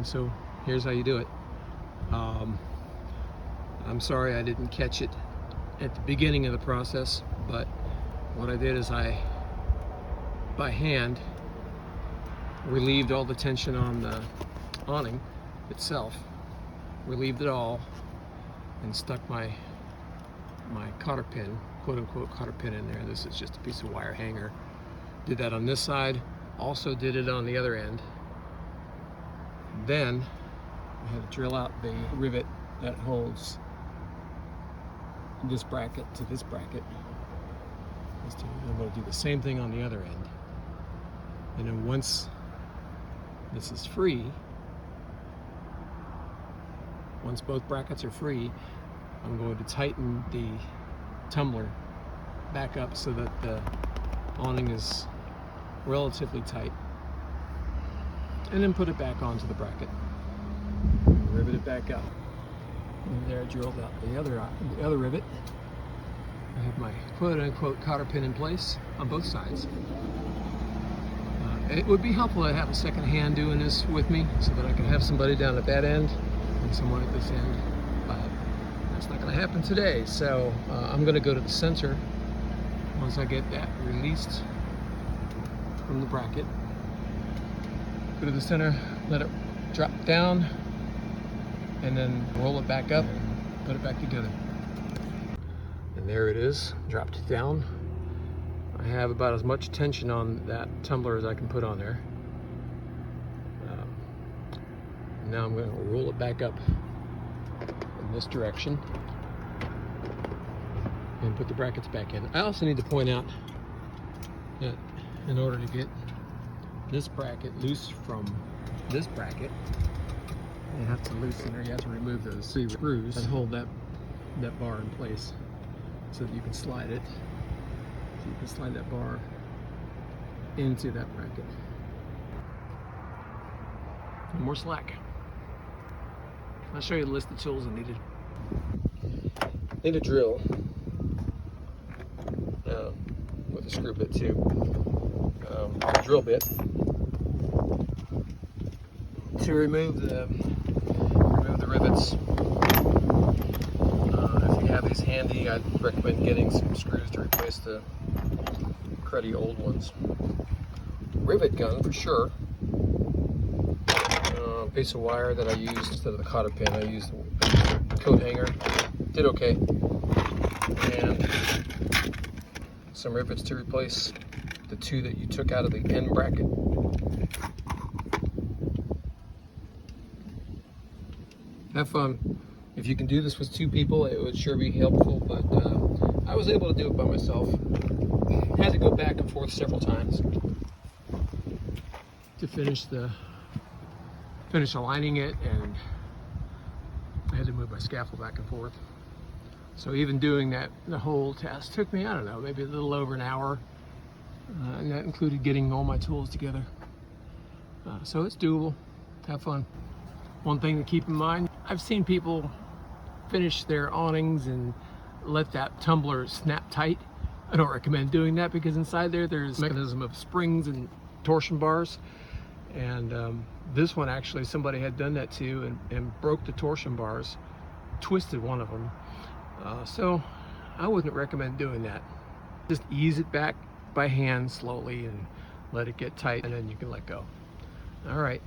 So here's how you do it. I'm sorry I didn't catch it at the beginning of the process, but what I did is I, by hand, relieved all the tension on the awning itself, relieved it all, and stuck my cotter pin, quote-unquote cotter pin, in there. This is just a piece of wire hanger. Did that on this side, also did it on the other end. Then I had to drill out the rivet that holds this bracket to this bracket. I'm going to do the same thing on the other end. And then once this is free, once both brackets are free, I'm going to tighten the tumbler back up so that the awning is relatively tight, and then put it back onto the bracket, rivet it back up. And there I drilled out the other rivet. I have my quote-unquote cotter pin in place on both sides. It would be helpful to have a second hand doing this with me so that I can have somebody down at that end and someone at this end, but that's not going to happen today. So I'm going to go to the center once I get that released from the bracket. Go to the center, let it drop down, and then roll it back up, put it back together. And there it is, dropped it down. I have about as much tension on that tumbler as I can put on there. Now I'm going to roll it back up in this direction and put the brackets back in. I also need to point out that in order to get this bracket loose from this bracket, you have to loosen, or you have to remove those three screws and hold that bar in place so that you can slide it. So you can slide that bar into that bracket. And more slack. I'll show you the list of tools I needed. Need a drill with a screw bit too. A drill bit to remove the rivets. If you have these handy, I'd recommend getting some screws to replace the cruddy old ones. Rivet gun for sure. Piece of wire that I used instead of the cotter pin. I used a coat hanger. Did okay. And some rivets to replace the two that you took out of the end bracket. Have fun. If you can do this with two people, it would sure be helpful, but I was able to do it by myself. Had to go back and forth several times to finish aligning it, and I had to move my scaffold back and forth. So even doing that, the whole task took me, I don't know, maybe a little over an hour. And that included getting all my tools together. So it's doable. Have fun. One thing to keep in mind, I've seen people finish their awnings and let that tumbler snap tight. I don't recommend doing that because inside there's a mechanism of springs and torsion bars. And this one actually, somebody had done that too and broke the torsion bars, twisted one of them. So I wouldn't recommend doing that. Just ease it back by hand slowly and let it get tight, and then you can let go. All right.